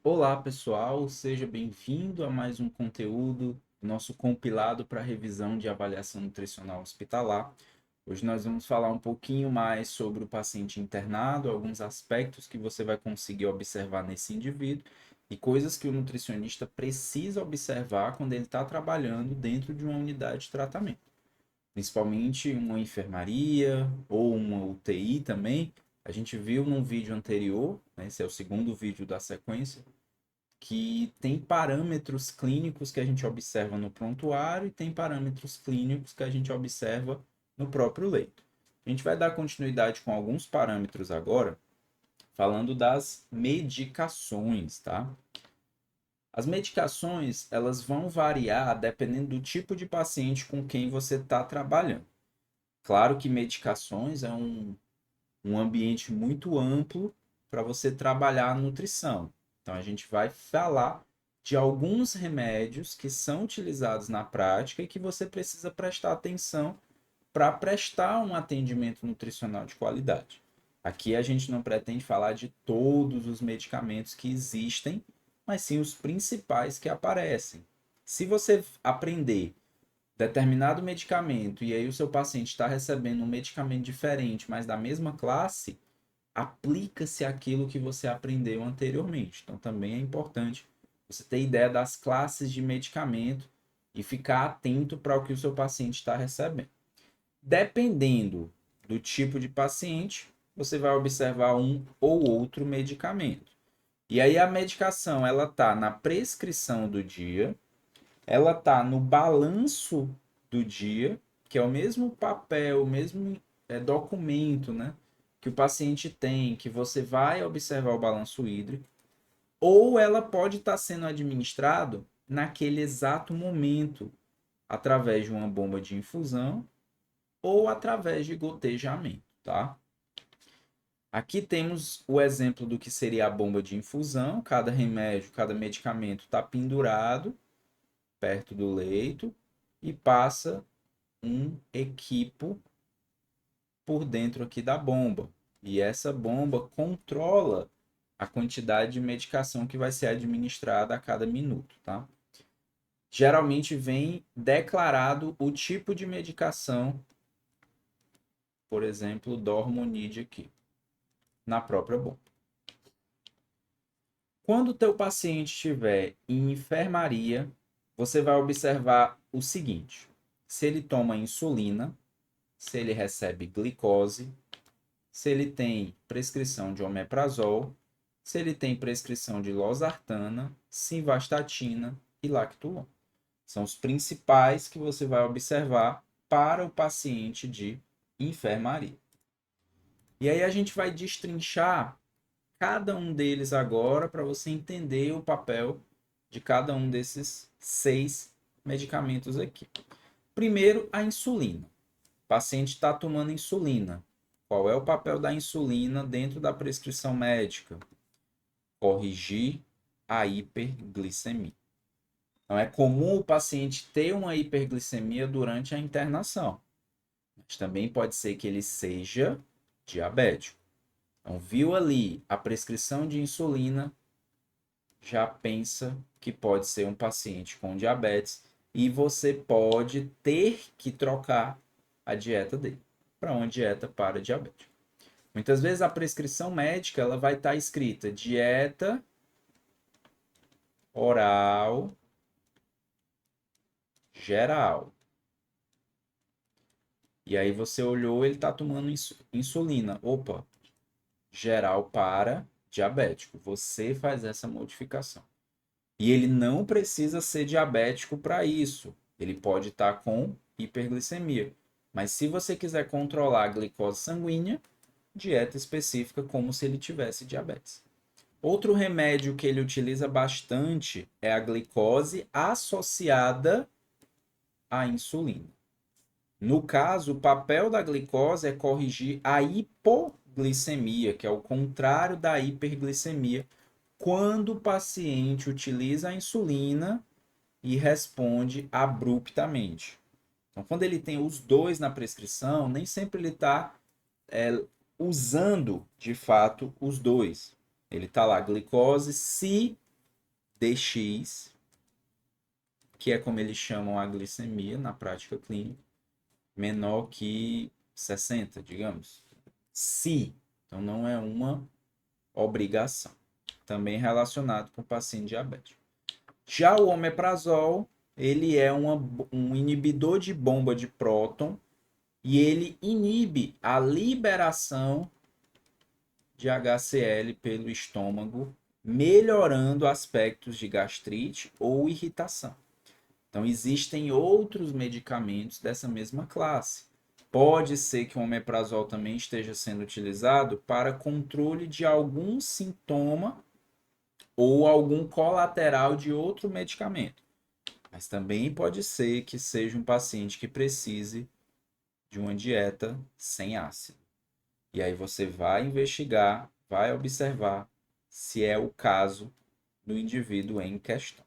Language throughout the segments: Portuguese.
Olá, pessoal, seja bem-vindo a mais um conteúdo, nosso compilado para revisão de avaliação nutricional hospitalar. Hoje nós vamos falar um pouquinho mais sobre o paciente internado, alguns aspectos que você vai conseguir observar nesse indivíduo e coisas que o nutricionista precisa observar quando ele está trabalhando dentro de uma unidade de tratamento, principalmente uma enfermaria ou uma UTI também. A gente viu num vídeo anterior, né, esse é o segundo vídeo da sequência, que tem parâmetros clínicos que a gente observa no prontuário e tem parâmetros clínicos que a gente observa no próprio leito. A gente vai dar continuidade com alguns parâmetros agora, falando das medicações, tá? As medicações, elas vão variar dependendo do tipo de paciente com quem você está trabalhando. Claro que medicações é um ambiente muito amplo para você trabalhar a nutrição. Então, a gente vai falar de alguns remédios que são utilizados na prática e que você precisa prestar atenção para prestar um atendimento nutricional de qualidade. Aqui a gente não pretende falar de todos os medicamentos que existem, mas sim os principais que aparecem. Se você aprender determinado medicamento e aí o seu paciente está recebendo um medicamento diferente, mas da mesma classe, aplica-se aquilo que você aprendeu anteriormente. Então, também é importante você ter ideia das classes de medicamento e ficar atento para o que o seu paciente está recebendo. Dependendo do tipo de paciente, você vai observar um ou outro medicamento. E aí a medicação, ela tá na prescrição do dia, ela tá no balanço do dia, que é o mesmo papel, o mesmo documento, né, que o paciente tem, que você vai observar o balanço hídrico, ou ela pode estar sendo administrado naquele exato momento, através de uma bomba de infusão ou através de gotejamento, tá? Aqui temos o exemplo do que seria a bomba de infusão. Cada remédio, cada medicamento está pendurado perto do leito e passa um equipo por dentro aqui da bomba. E essa bomba controla a quantidade de medicação que vai ser administrada a cada minuto, tá? Geralmente vem declarado o tipo de medicação, por exemplo, Dormonide aqui, na própria bomba. Quando o teu paciente estiver em enfermaria, você vai observar o seguinte: se ele toma insulina, se ele recebe glicose, se ele tem prescrição de omeprazol, se ele tem prescrição de losartana, simvastatina e lactulon. São os principais que você vai observar para o paciente de enfermaria. E aí a gente vai destrinchar cada um deles agora para você entender o papel de cada um desses 6 medicamentos aqui. Primeiro, a insulina. O paciente está tomando insulina. Qual é o papel da insulina dentro da prescrição médica? Corrigir a hiperglicemia. Então, é comum o paciente ter uma hiperglicemia durante a internação, mas também pode ser que ele seja diabético. Então, viu ali a prescrição de insulina, já pensa que pode ser um paciente com diabetes e você pode ter que trocar a dieta dele para uma dieta para diabético. Muitas vezes a prescrição médica ela vai estar escrita dieta oral geral. E aí você olhou, ele está tomando insulina. Opa, geral para diabético. Você faz essa modificação. E ele não precisa ser diabético para isso. Ele pode estar com hiperglicemia. Mas se você quiser controlar a glicose sanguínea, dieta específica como se ele tivesse diabetes. Outro remédio que ele utiliza bastante é a glicose associada à insulina. No caso, o papel da glicose é corrigir a hipoglicemia, que é o contrário da hiperglicemia, quando o paciente utiliza a insulina e responde abruptamente. Então, quando ele tem os dois na prescrição, nem sempre ele está usando de fato os dois. Ele está lá, glicose, se dx, que é como eles chamam a glicemia na prática clínica, menor que 60, digamos. Se, então não é uma obrigação. Também relacionado com o paciente diabético. Já o omeprazol, ele é um inibidor de bomba de próton e ele inibe a liberação de HCl pelo estômago, melhorando aspectos de gastrite ou irritação. Então, existem outros medicamentos dessa mesma classe. Pode ser que o omeprazol também esteja sendo utilizado para controle de algum sintoma ou algum colateral de outro medicamento. Mas também pode ser que seja um paciente que precise de uma dieta sem ácido. E aí você vai investigar, vai observar se é o caso do indivíduo em questão.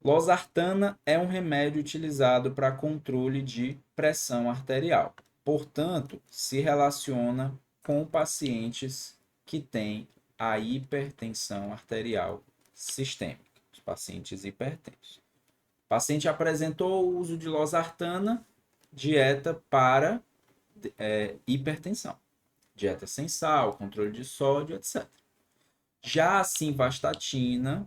Losartana é um remédio utilizado para controle de pressão arterial. Portanto, se relaciona com pacientes que têm a hipertensão arterial sistêmica, os pacientes hipertensos. O paciente apresentou o uso de losartana, dieta para hipertensão, dieta sem sal, controle de sódio, etc. Já a simvastatina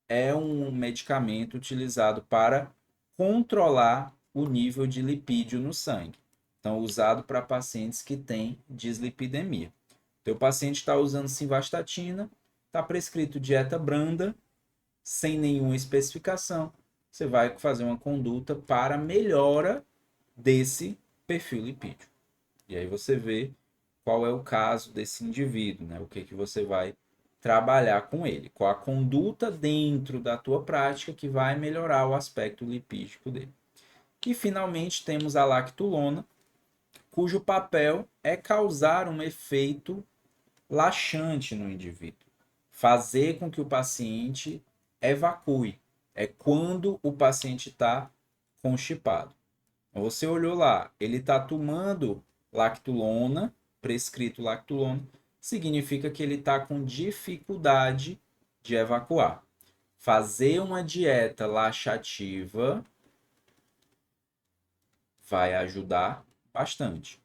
é um medicamento utilizado para controlar o nível de lipídio no sangue. Então, usado para pacientes que têm dislipidemia. Então, o paciente está usando simvastatina, está prescrito dieta branda, sem nenhuma especificação. Você vai fazer uma conduta para melhora desse perfil lipídico. E aí você vê qual é o caso desse indivíduo, né? O que você vai trabalhar com ele, qual a conduta dentro da tua prática que vai melhorar o aspecto lipídico dele. E finalmente temos a lactulona, cujo papel é causar um efeito laxante no indivíduo, fazer com que o paciente evacue. É quando o paciente está constipado. Então, você olhou lá, ele está tomando lactulona, prescrito lactulona, significa que ele está com dificuldade de evacuar. Fazer uma dieta laxativa vai ajudar bastante,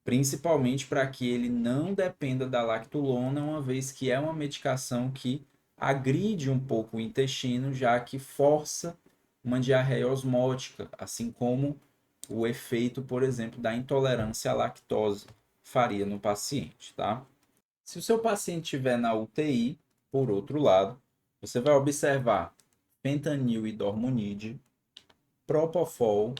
principalmente para que ele não dependa da lactulona, uma vez que é uma medicação que agride um pouco o intestino, já que força uma diarreia osmótica, assim como o efeito, por exemplo, da intolerância à lactose faria no paciente, tá? Se o seu paciente estiver na UTI, por outro lado, você vai observar fentanil e dormonide, propofol,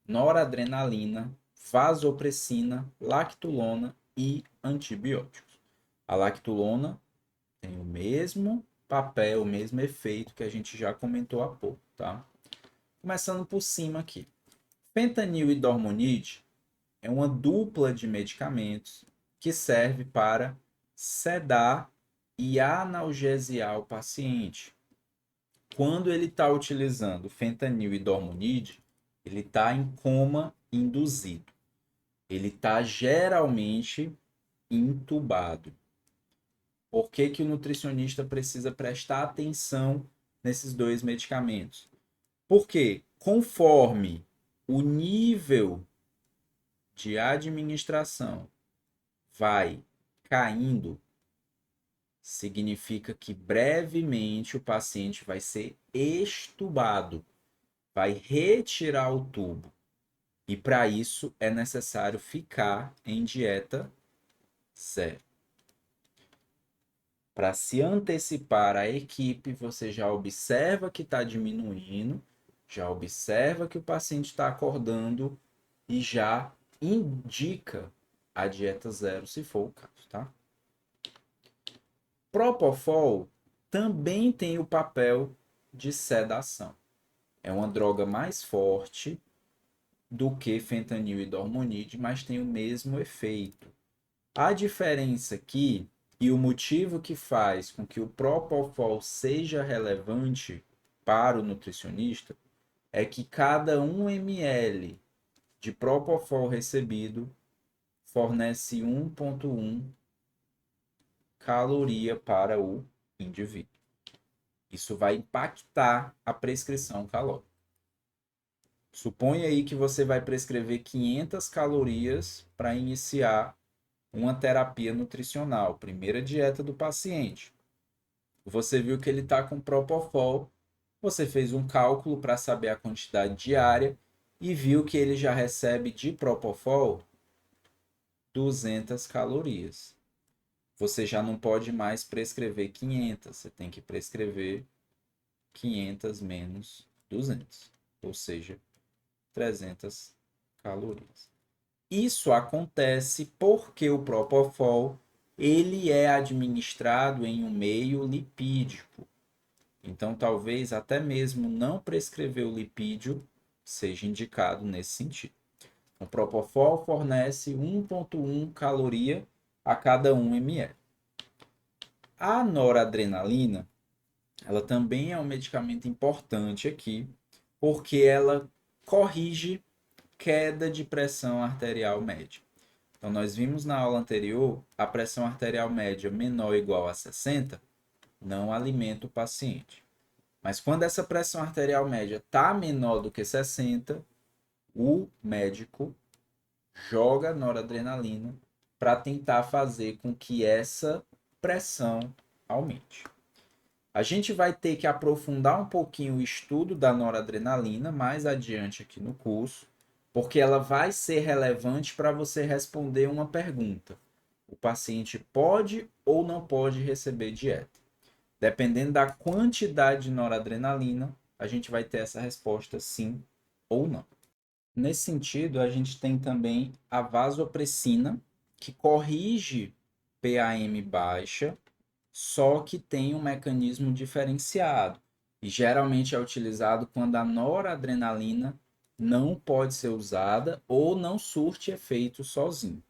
noradrenalina, vasopressina, lactulona e antibióticos. A lactulona tem o mesmo papel, o mesmo efeito que a gente já comentou há pouco, tá? Começando por cima aqui. Fentanil e dormonide é uma dupla de medicamentos que serve para sedar e analgesiar o paciente. Quando ele está utilizando fentanil e dormonide, ele está em coma induzido. Ele está geralmente intubado. Por que que o nutricionista precisa prestar atenção nesses dois medicamentos? Porque conforme o nível de administração vai caindo, significa que brevemente o paciente vai ser extubado, vai retirar o tubo. E para isso é necessário ficar em dieta zero. Para se antecipar à equipe, você já observa que está diminuindo, já observa que o paciente está acordando e já indica a dieta zero, se for o caso, tá? Propofol também tem o papel de sedação. É uma droga mais forte do que fentanil e dormonide, mas tem o mesmo efeito. A diferença aqui e o motivo que faz com que o Propofol seja relevante para o nutricionista é que cada 1 ml de Propofol recebido fornece 1,1 caloria para o indivíduo. Isso vai impactar a prescrição calórica. Suponha aí que você vai prescrever 500 calorias para iniciar uma terapia nutricional, primeira dieta do paciente. Você viu que ele está com Propofol, você fez um cálculo para saber a quantidade diária e viu que ele já recebe de Propofol 200 calorias. Você já não pode mais prescrever 500, você tem que prescrever 500 menos 200, ou seja, 300 calorias. Isso acontece porque o Propofol ele é administrado em um meio lipídico. Então, talvez até mesmo não prescrever o lipídio seja indicado nesse sentido. O Propofol fornece 1,1 caloria a cada 1 ml. A noradrenalina, ela também é um medicamento importante aqui, porque ela corrige queda de pressão arterial média. Então, nós vimos na aula anterior a pressão arterial média menor ou igual a 60 não alimenta o paciente. Mas quando essa pressão arterial média está menor do que 60, o médico joga noradrenalina para tentar fazer com que essa pressão aumente. A gente vai ter que aprofundar um pouquinho o estudo da noradrenalina mais adiante aqui no curso, porque ela vai ser relevante para você responder uma pergunta. O paciente pode ou não pode receber dieta? Dependendo da quantidade de noradrenalina, a gente vai ter essa resposta sim ou não. Nesse sentido, a gente tem também a vasopressina, que corrige PAM baixa, só que tem um mecanismo diferenciado. E geralmente é utilizado quando a noradrenalina não pode ser usada ou não surte efeito sozinho.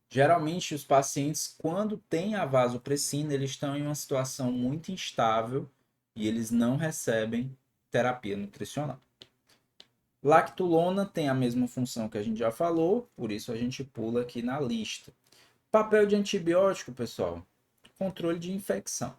Geralmente, os pacientes, quando têm a vasopressina, eles estão em uma situação muito instável e eles não recebem terapia nutricional. Lactulona tem a mesma função que a gente já falou, por isso a gente pula aqui na lista. Papel de antibiótico, pessoal, controle de infecção.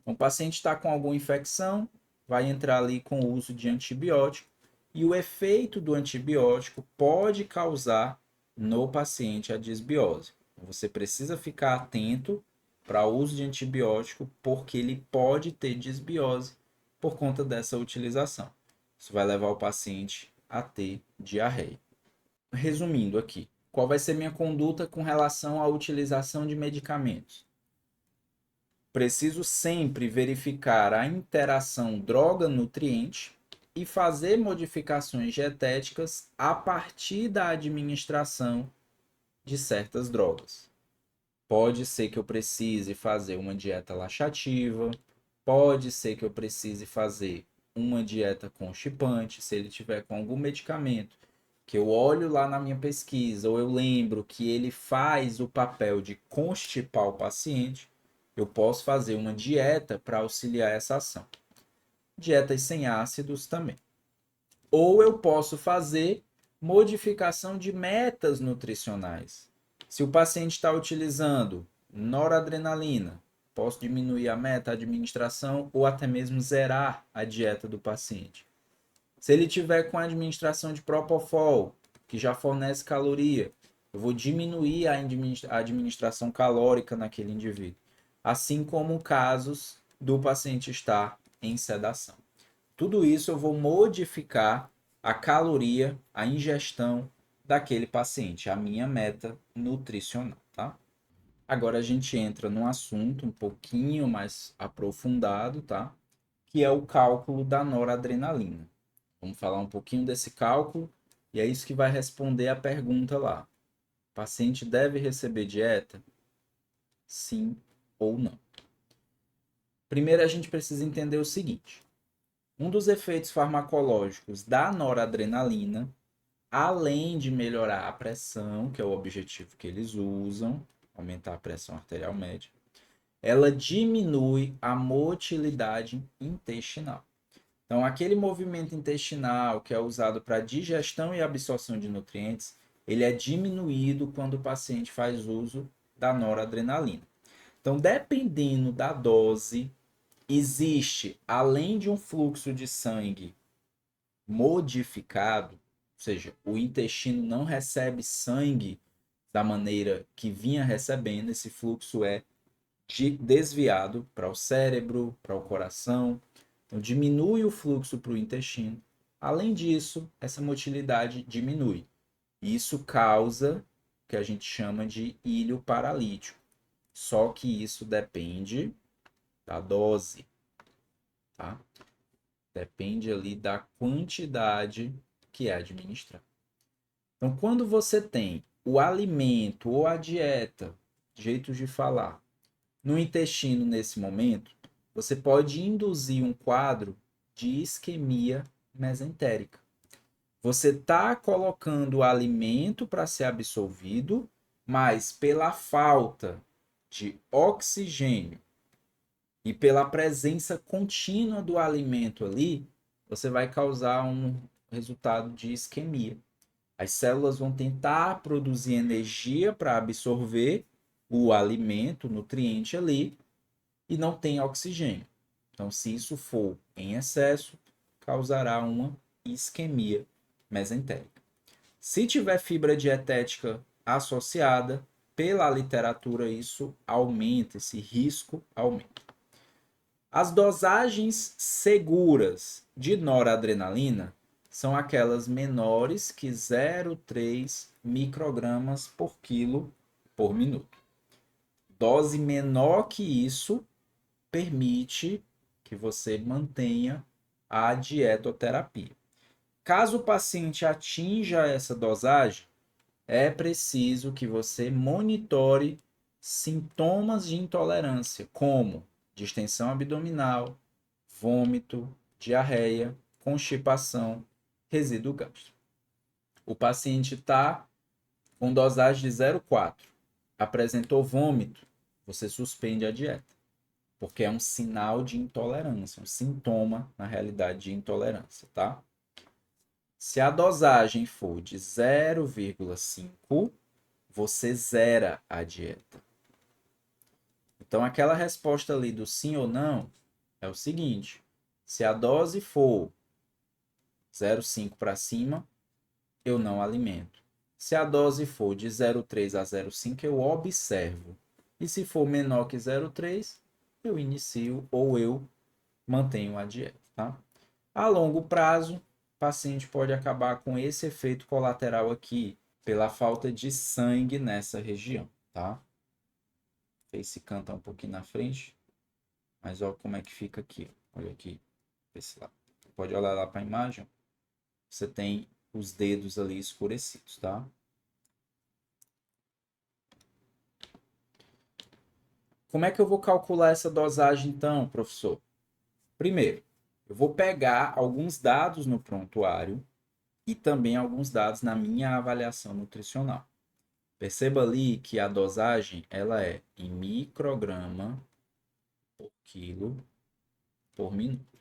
Então, o paciente está com alguma infecção, vai entrar ali com o uso de antibiótico e o efeito do antibiótico pode causar no paciente a disbiose. Você precisa ficar atento para o uso de antibiótico porque ele pode ter disbiose por conta dessa utilização. Isso vai levar o paciente a ter diarreia. Resumindo aqui, qual vai ser minha conduta com relação à utilização de medicamentos? Preciso sempre verificar a interação droga-nutriente e fazer modificações dietéticas a partir da administração de certas drogas. Pode ser que eu precise fazer uma dieta laxativa, pode ser que eu precise fazer uma dieta constipante, se ele tiver com algum medicamento que eu olho lá na minha pesquisa ou eu lembro que ele faz o papel de constipar o paciente, eu posso fazer uma dieta para auxiliar essa ação. Dietas sem ácidos também. Ou eu posso fazer modificação de metas nutricionais. Se o paciente está utilizando noradrenalina, posso diminuir a meta, a administração ou até mesmo zerar a dieta do paciente. Se ele tiver com a administração de Propofol, que já fornece caloria, eu vou diminuir a administração calórica naquele indivíduo. Assim como casos do paciente estar em sedação. Tudo isso eu vou modificar a caloria, a ingestão daquele paciente, a minha meta nutricional, tá? Agora a gente entra num assunto um pouquinho mais aprofundado, tá? Que é o cálculo da noradrenalina. Vamos falar um pouquinho desse cálculo e é isso que vai responder a pergunta lá. O paciente deve receber dieta? Sim ou não? Primeiro a gente precisa entender o seguinte. Um dos efeitos farmacológicos da noradrenalina, além de melhorar a pressão, que é o objetivo que eles usam, aumentar a pressão arterial média, ela diminui a motilidade intestinal. Então, aquele movimento intestinal que é usado para digestão e absorção de nutrientes, ele é diminuído quando o paciente faz uso da noradrenalina. Então, dependendo da dose existe, além de um fluxo de sangue modificado, ou seja, o intestino não recebe sangue da maneira que vinha recebendo, esse fluxo é desviado para o cérebro, para o coração, então diminui o fluxo para o intestino. Além disso, essa motilidade diminui. Isso causa o que a gente chama de ilho paralítico. Só que isso depende da dose, tá? Depende ali da quantidade que é administrada. Então, quando você tem o alimento ou a dieta, jeitos de falar, no intestino nesse momento, você pode induzir um quadro de isquemia mesentérica. Você está colocando o alimento para ser absorvido, mas pela falta de oxigênio e pela presença contínua do alimento ali, você vai causar um resultado de isquemia. As células vão tentar produzir energia para absorver o alimento, o nutriente ali, e não tem oxigênio. Então, se isso for em excesso, causará uma isquemia mesentérica. Se tiver fibra dietética associada, pela literatura isso aumenta, esse risco aumenta. As dosagens seguras de noradrenalina são aquelas menores que 0,3 microgramas por quilo por minuto. Dose menor que isso permite que você mantenha a dietoterapia. Caso o paciente atinja essa dosagem, é preciso que você monitore sintomas de intolerância, como distensão abdominal, vômito, diarreia, constipação, resíduo gástrico. O paciente está com dosagem de 0,4, apresentou vômito, você suspende a dieta, porque é um sinal de intolerância, um sintoma, na realidade, de intolerância, tá? Se a dosagem for de 0,5, você zera a dieta. Então, aquela resposta ali do sim ou não é o seguinte: se a dose for 0,5 para cima, eu não alimento. Se a dose for de 0,3 a 0,5, eu observo. E se for menor que 0,3, eu inicio ou eu mantenho a dieta, tá? A longo prazo, o paciente pode acabar com esse efeito colateral aqui, pela falta de sangue nessa região, tá? Esse canta um pouquinho na frente, mas olha como é que fica aqui. Olha aqui, esse lado. Pode olhar lá para a imagem. Você tem os dedos ali escurecidos, tá? Como é que eu vou calcular essa dosagem então, professor? Primeiro, eu vou pegar alguns dados no prontuário e também alguns dados na minha avaliação nutricional. Perceba ali que a dosagem ela é em micrograma por quilo por minuto.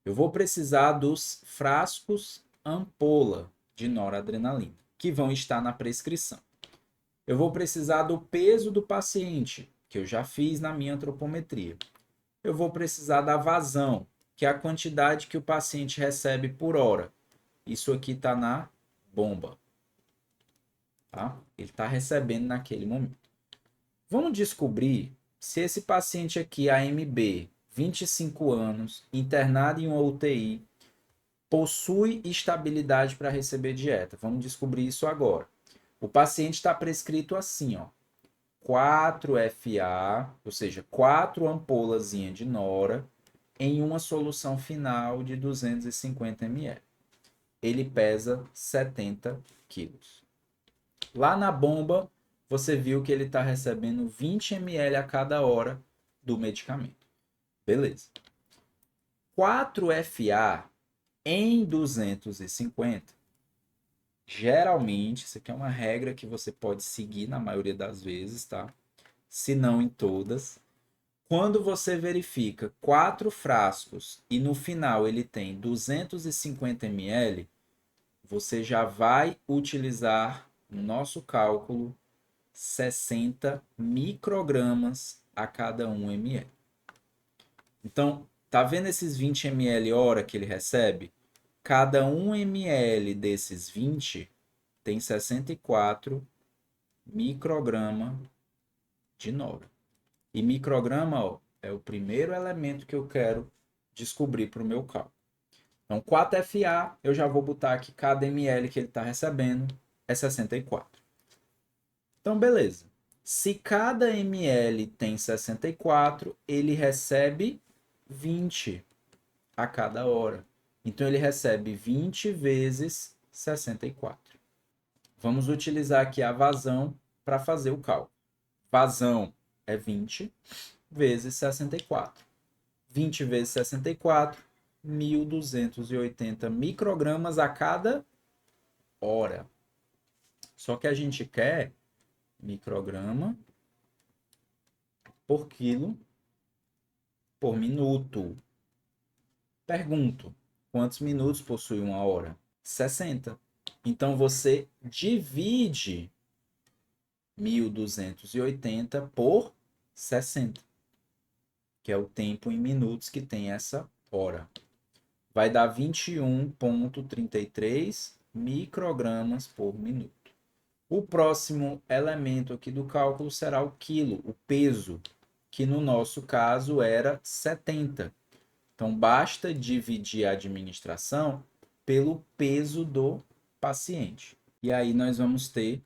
Eu vou precisar dos frascos ampola de noradrenalina, que vão estar na prescrição. Eu vou precisar do peso do paciente, que eu já fiz na minha antropometria. Eu vou precisar da vazão, que é a quantidade que o paciente recebe por hora. Isso aqui está na bomba. Tá? Ele está recebendo naquele momento. Vamos descobrir se esse paciente aqui, AMB, 25 anos, internado em uma UTI, possui estabilidade para receber dieta. Vamos descobrir isso agora. O paciente está prescrito assim, ó, 4 FA, ou seja, 4 ampolazinhas de nora em uma solução final de 250 ml. Ele pesa 70 quilos. Lá na bomba, você viu que ele está recebendo 20 ml a cada hora do medicamento. Beleza. 4 FA em 250, geralmente, isso aqui é uma regra que você pode seguir na maioria das vezes, tá? Se não em todas. Quando você verifica 4 frascos e no final ele tem 250 ml, você já vai utilizar no nosso cálculo 60 microgramas a cada 1 ml. Então, tá vendo esses 20 ml hora que ele recebe? Cada 1 ml desses 20 tem 64 micrograma de nora. E micrograma, ó, é o primeiro elemento que eu quero descobrir para o meu cálculo. Então, 4FA, eu já vou botar aqui cada ml que ele está recebendo é 64. Então, beleza. Se cada ml tem 64, ele recebe 20 a cada hora. Então, ele recebe 20 vezes 64. Vamos utilizar aqui a vazão para fazer o cálculo. Vazão é 20 vezes 64. 20 vezes 64, 1.280 microgramas a cada hora. Só que a gente quer micrograma por quilo por minuto. Pergunto, quantos minutos possui uma hora? 60. Então você divide 1.280 por 60, que é o tempo em minutos que tem essa hora. Vai dar 21,33 microgramas por minuto. O próximo elemento aqui do cálculo será o quilo, o peso, que no nosso caso era 70. Então, basta dividir a administração pelo peso do paciente. E aí nós vamos ter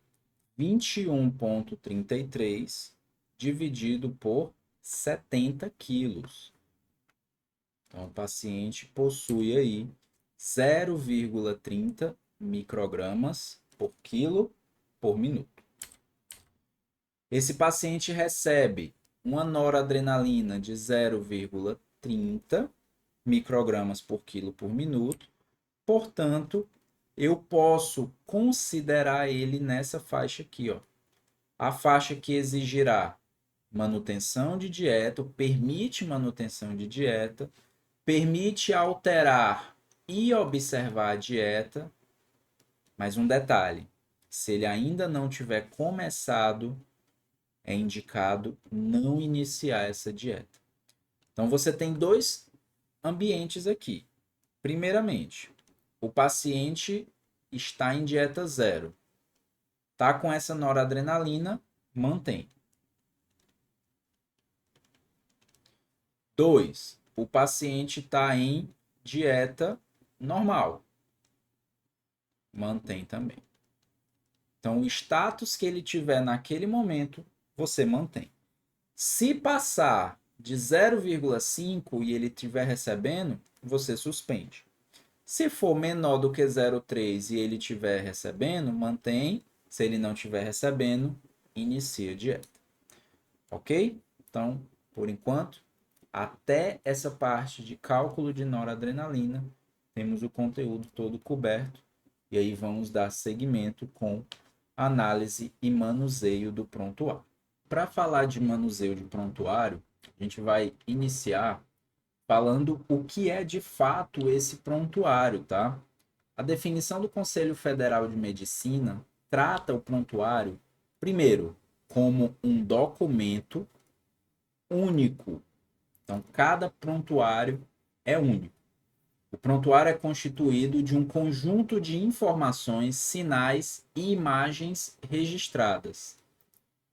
21,33 dividido por 70 quilos. Então, o paciente possui aí 0,30 microgramas por quilo por minuto. Esse paciente recebe uma noradrenalina de 0,30 microgramas por quilo por minuto. Portanto, eu posso considerar ele nessa faixa aqui, ó. A faixa que exigirá manutenção de dieta, permite manutenção de dieta, permite alterar e observar a dieta. Mas um detalhe, se ele ainda não tiver começado, é indicado não iniciar essa dieta. Então você tem dois ambientes aqui. Primeiramente, o paciente está em dieta zero. Está com essa noradrenalina, mantém. 2. O paciente está em dieta normal. Mantém também. Então, o status que ele tiver naquele momento, você mantém. Se passar de 0,5 e ele estiver recebendo, você suspende. Se for menor do que 0,3 e ele estiver recebendo, mantém. Se ele não estiver recebendo, inicia a dieta. Ok? Então, por enquanto, até essa parte de cálculo de noradrenalina, temos o conteúdo todo coberto. E aí vamos dar seguimento com análise e manuseio do prontuário. Para falar de manuseio de prontuário, a gente vai iniciar falando o que é de fato esse prontuário, tá? A definição do Conselho Federal de Medicina trata o prontuário, primeiro, como um documento único. Então, cada prontuário é único. O prontuário é constituído de um conjunto de informações, sinais e imagens registradas.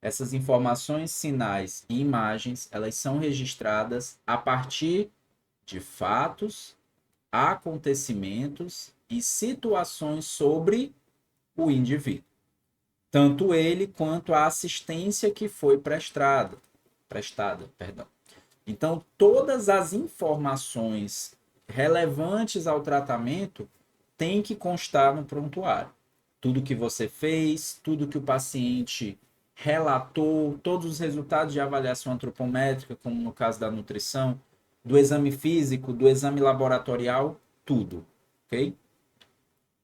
Essas informações, sinais e imagens, elas são registradas a partir de fatos, acontecimentos e situações sobre o indivíduo. Tanto ele quanto a assistência que foi prestada. Então, todas as informações relevantes ao tratamento têm que constar no prontuário. Tudo que você fez, tudo que o paciente relatou, todos os resultados de avaliação antropométrica, como no caso da nutrição, do exame físico, do exame laboratorial, tudo, ok?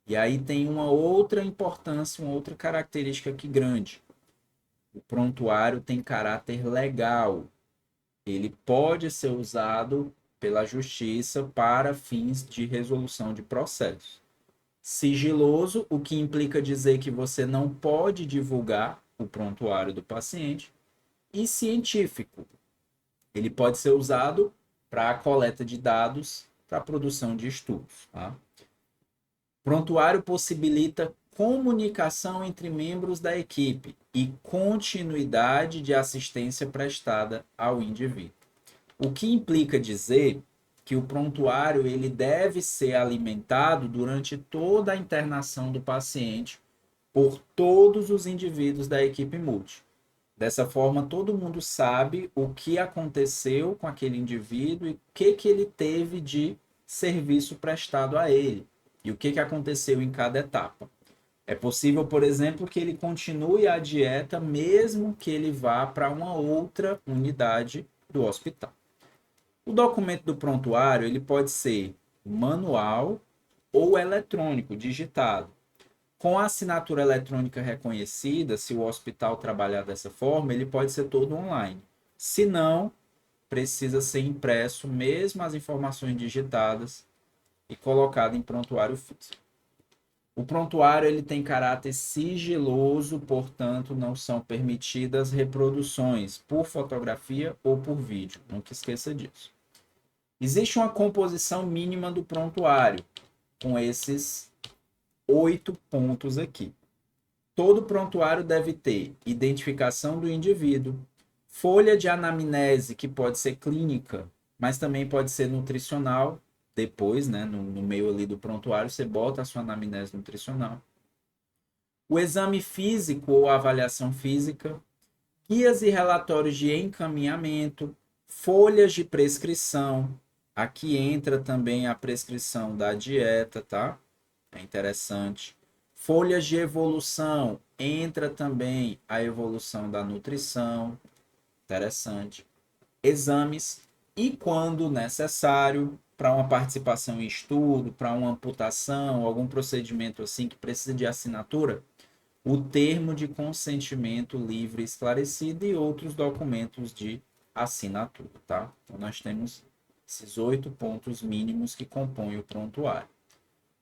E aí tem uma outra importância, uma outra característica aqui grande. O prontuário tem caráter legal. Ele pode ser usado pela justiça para fins de resolução de processo. Sigiloso, o que implica dizer que você não pode divulgar o prontuário do paciente. E científico, ele pode ser usado para a coleta de dados para a produção de estudos. Tá? Prontuário possibilita comunicação entre membros da equipe e continuidade de assistência prestada ao indivíduo. O que implica dizer que o prontuário ele deve ser alimentado durante toda a internação do paciente por todos os indivíduos da equipe multi. Dessa forma, todo mundo sabe o que aconteceu com aquele indivíduo e o que ele teve de serviço prestado a ele e o que aconteceu em cada etapa. É possível, por exemplo, que ele continue a dieta mesmo que ele vá para uma outra unidade do hospital. O documento do prontuário ele pode ser manual ou eletrônico, digitado. Com a assinatura eletrônica reconhecida, se o hospital trabalhar dessa forma, ele pode ser todo online. Se não, precisa ser impresso mesmo as informações digitadas e colocado em prontuário físico. O prontuário ele tem caráter sigiloso, portanto, não são permitidas reproduções por fotografia ou por vídeo. Nunca esqueça disso. Existe uma composição mínima do prontuário, com esses 8 pontos aqui. Todo prontuário deve ter identificação do indivíduo, folha de anamnese, que pode ser clínica, mas também pode ser nutricional. Depois, né, no meio ali do prontuário, você bota a sua anamnese nutricional. O exame físico ou avaliação física, guias e relatórios de encaminhamento, folhas de prescrição. Aqui entra também a prescrição da dieta, tá? É interessante. Folhas de evolução, entra também a evolução da nutrição, interessante. Exames e, quando necessário, para uma participação em estudo, para uma amputação, algum procedimento assim que precisa de assinatura, o termo de consentimento livre e esclarecido e outros documentos de assinatura, tá? Então, nós temos esses 8 pontos mínimos que compõem o prontuário.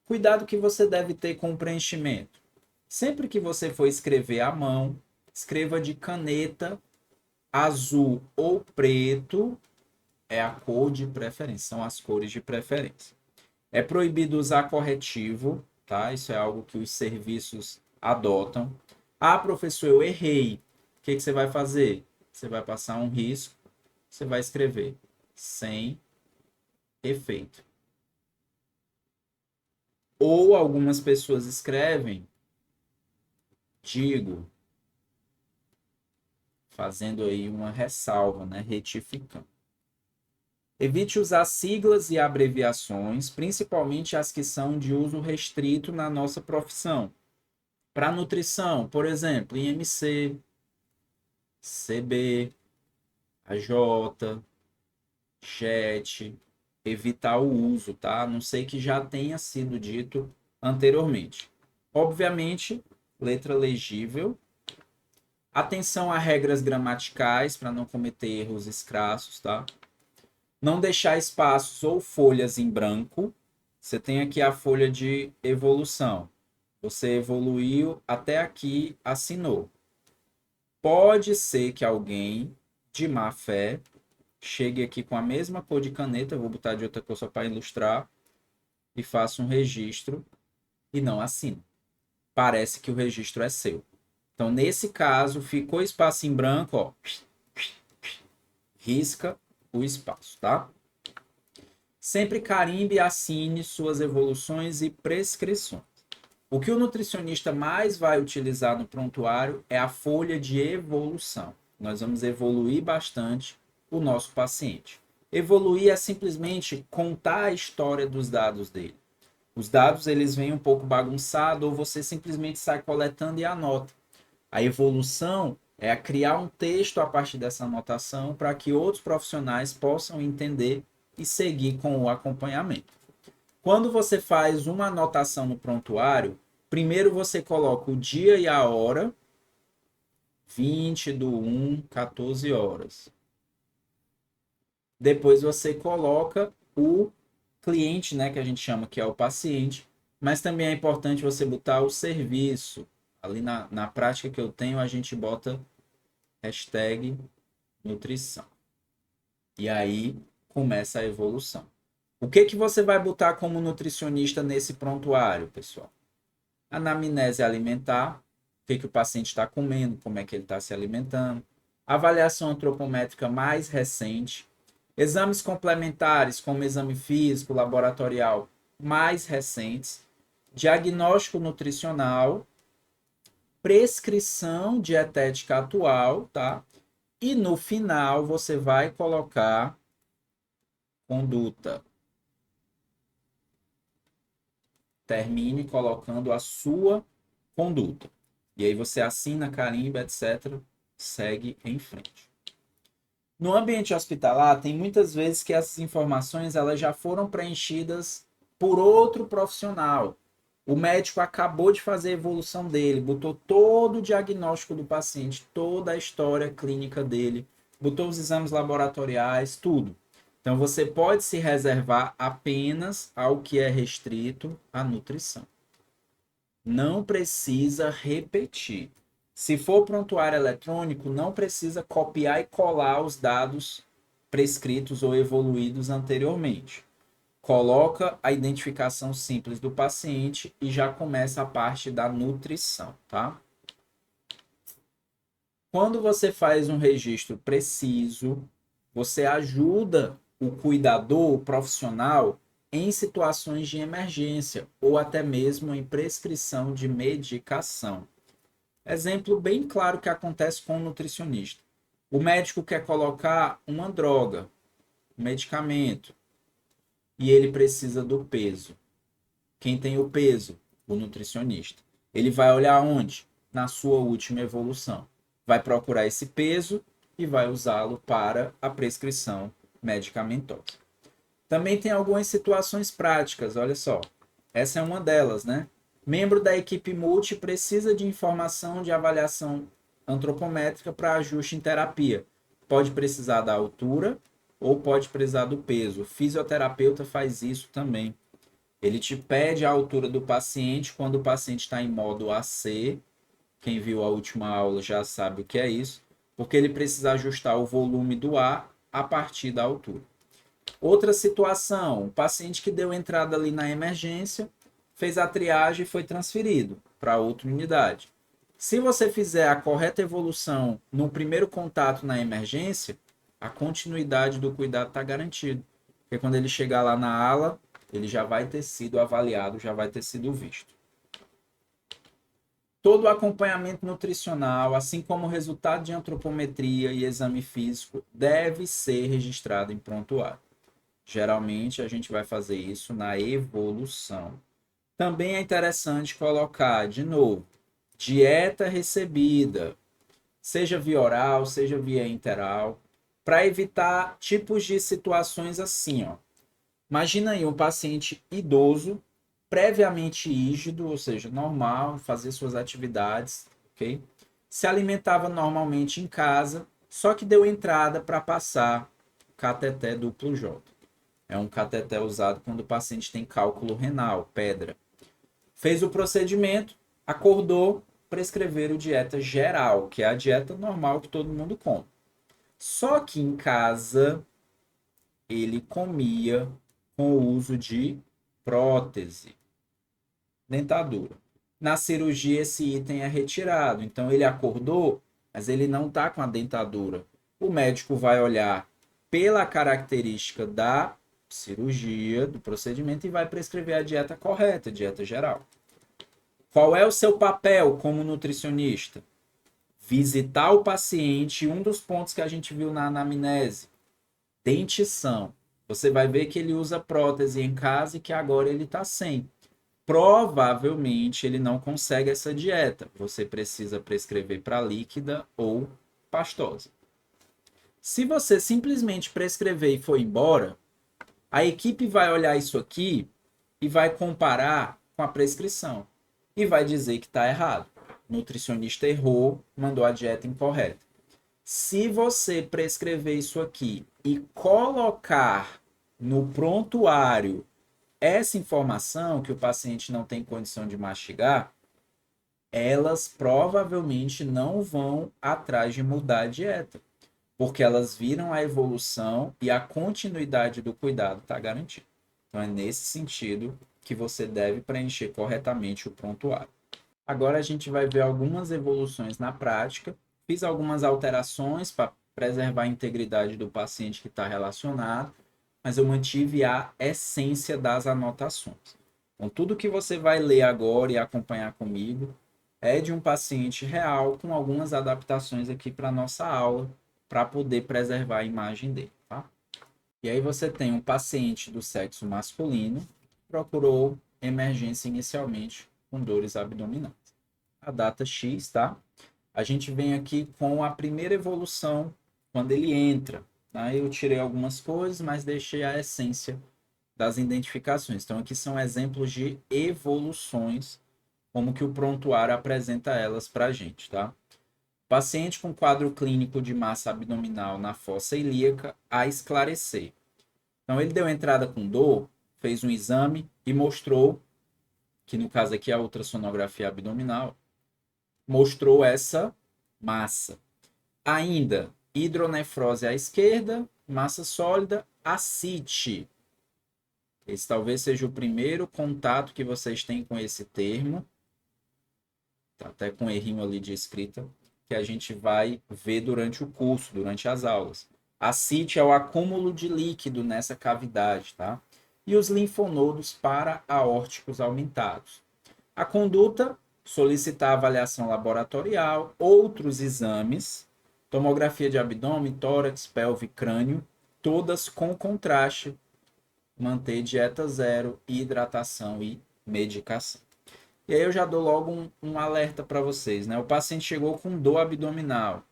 Cuidado que você deve ter com o preenchimento. Sempre que você for escrever à mão, escreva de caneta azul ou preto, é a cor de preferência, são as cores de preferência. É proibido usar corretivo, tá? Isso é algo que os serviços adotam. Ah, professor, eu errei. O que você vai fazer? Você vai passar um risco, você vai escrever sem efeito. Ou algumas pessoas escrevem, digo, fazendo aí uma ressalva, né? Retificando. Evite usar siglas e abreviações, principalmente as que são de uso restrito na nossa profissão. Para nutrição, por exemplo, IMC, CB, AJ, JET, evitar o uso, tá? A não sei que já tenha sido dito anteriormente. Obviamente, letra legível. Atenção a regras gramaticais para não cometer erros escrassos, tá? Não deixar espaços ou folhas em branco. Você tem aqui a folha de evolução. Você evoluiu até aqui, assinou. Pode ser que alguém de má fé chegue aqui com a mesma cor de caneta, eu vou botar de outra cor só para ilustrar, e faça um registro e não assina. Parece que o registro é seu. Então, nesse caso, ficou espaço em branco, ó, risca o espaço, tá? Sempre carimbe e assine suas evoluções e prescrições. O que o nutricionista mais vai utilizar no prontuário é a folha de evolução. Nós vamos evoluir bastante o nosso paciente. Evoluir é simplesmente contar a história dos dados dele. Os dados eles vêm um pouco bagunçados ou você simplesmente sai coletando e anota. A evolução é criar um texto a partir dessa anotação para que outros profissionais possam entender e seguir com o acompanhamento. Quando você faz uma anotação no prontuário, primeiro você coloca o dia e a hora, 20/1, 14 horas. Depois você coloca o cliente, né, que a gente chama que é o paciente, mas também é importante você botar o serviço. Ali na prática que eu tenho, a gente bota hashtag nutrição. E aí, começa a evolução. O que que você vai botar como nutricionista nesse prontuário, pessoal? Anamnese alimentar, o que que o paciente está comendo, como é que ele está se alimentando. Avaliação antropométrica mais recente. Exames complementares, como exame físico, laboratorial, mais recentes. Diagnóstico nutricional, prescrição dietética atual, tá? E no final você vai colocar conduta. Termine colocando a sua conduta. E aí você assina, carimba, etc. Segue em frente. No ambiente hospitalar, tem muitas vezes que essas informações elas já foram preenchidas por outro profissional. O médico acabou de fazer a evolução dele, botou todo o diagnóstico do paciente, toda a história clínica dele, botou os exames laboratoriais, tudo. Então, você pode se reservar apenas ao que é restrito à nutrição. Não precisa repetir. Se for prontuário eletrônico, não precisa copiar e colar os dados prescritos ou evoluídos anteriormente. Coloca a identificação simples do paciente e já começa a parte da nutrição, tá? Quando você faz um registro preciso, você ajuda o cuidador, o profissional, em situações de emergência ou até mesmo em prescrição de medicação. Exemplo bem claro que acontece com o nutricionista. O médico quer colocar uma droga, um medicamento, e ele precisa do peso. Quem tem o peso? O nutricionista. Ele vai olhar onde? Na sua última evolução. Vai procurar esse peso e vai usá-lo para a prescrição medicamentosa. Também tem algumas situações práticas, olha só. Essa é uma delas, né? Membro da equipe multi precisa de informação de avaliação antropométrica para ajuste em terapia. Pode precisar da altura ou pode precisar do peso. O fisioterapeuta faz isso também. Ele te pede a altura do paciente quando o paciente está em modo AC. Quem viu a última aula já sabe o que é isso, porque ele precisa ajustar o volume do ar a partir da altura. Outra situação, o paciente que deu entrada ali na emergência, fez a triagem e foi transferido para outra unidade. Se você fizer a correta evolução no primeiro contato na emergência, a continuidade do cuidado está garantida. Porque quando ele chegar lá na ala, ele já vai ter sido avaliado, já vai ter sido visto. Todo o acompanhamento nutricional, assim como o resultado de antropometria e exame físico, deve ser registrado em prontuário. Geralmente, a gente vai fazer isso na evolução. Também é interessante colocar, de novo, dieta recebida, seja via oral, seja via interal, para evitar tipos de situações assim, ó. Imagina aí um paciente idoso, previamente rígido, ou seja, normal, fazer suas atividades, ok? Se alimentava normalmente em casa, só que deu entrada para passar cateté duplo J. É um cateté usado quando o paciente tem cálculo renal, pedra. Fez o procedimento, acordou, prescreveram dieta geral, que é a dieta normal que todo mundo come. Só que em casa ele comia com o uso de prótese, dentadura. Na cirurgia esse item é retirado, então ele acordou, mas ele não está com a dentadura. O médico vai olhar pela característica da cirurgia, do procedimento, e vai prescrever a dieta correta, dieta geral. Qual é o seu papel como nutricionista? Visitar o paciente, um dos pontos que a gente viu na anamnese, dentição. Você vai ver que ele usa prótese em casa e que agora ele está sem. Provavelmente ele não consegue essa dieta. Você precisa prescrever para líquida ou pastosa. Se você simplesmente prescrever e for embora, a equipe vai olhar isso aqui e vai comparar com a prescrição. E vai dizer que está errado. O nutricionista errou, mandou a dieta incorreta. Se você prescrever isso aqui e colocar no prontuário essa informação que o paciente não tem condição de mastigar, elas provavelmente não vão atrás de mudar a dieta. porque elas viram a evolução e a continuidade do cuidado está garantida. Então, é nesse sentido que você deve preencher corretamente o prontuário. Agora a gente vai ver algumas evoluções na prática. Fiz algumas alterações para preservar a integridade do paciente que está relacionado, mas eu mantive a essência das anotações. Então, tudo que você vai ler agora e acompanhar comigo é de um paciente real, com algumas adaptações aqui para a nossa aula, para poder preservar a imagem dele, tá? E aí você tem um paciente do sexo masculino, procurou emergência inicialmente com dores abdominais. A data X, tá? A gente vem aqui com a primeira evolução, quando ele entra. Tá? Eu tirei algumas coisas, mas deixei a essência das identificações. Então, aqui são exemplos de evoluções, como que o prontuário apresenta elas para a gente, tá? Paciente com quadro clínico de massa abdominal na fossa ilíaca a esclarecer. Então, ele deu entrada com dor, fez um exame e mostrou, que no caso aqui é a ultrassonografia abdominal, mostrou essa massa. Ainda, hidronefrose à esquerda, massa sólida, ascite. Esse talvez seja o primeiro contato que vocês têm com esse termo. Tá até com um errinho ali de escrita, que a gente vai ver durante o curso, durante as aulas. Ascite é o acúmulo de líquido nessa cavidade, tá? E os linfonodos para-aórticos aumentados. A conduta, solicitar avaliação laboratorial, outros exames, tomografia de abdômen, tórax, pelve, crânio, todas com contraste, manter dieta zero, hidratação e medicação. E aí eu já dou logo um alerta para vocês, né? O paciente chegou com dor abdominal,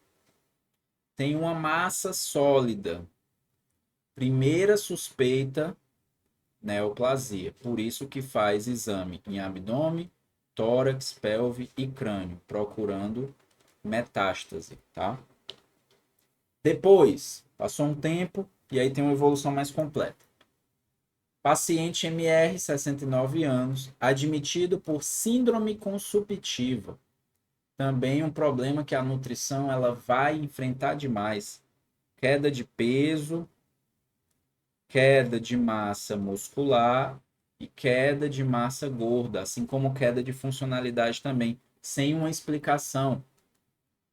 tem uma massa sólida, primeira suspeita, neoplasia. Por isso que faz exame em abdômen, tórax, pelve e crânio, procurando metástase, tá? Depois, passou um tempo e aí tem uma evolução mais completa. Paciente MR, 69 anos, admitido por síndrome consumptiva. Também um problema que a nutrição ela vai enfrentar demais. Queda de peso, queda de massa muscular e queda de massa gorda, assim como queda de funcionalidade também, sem uma explicação.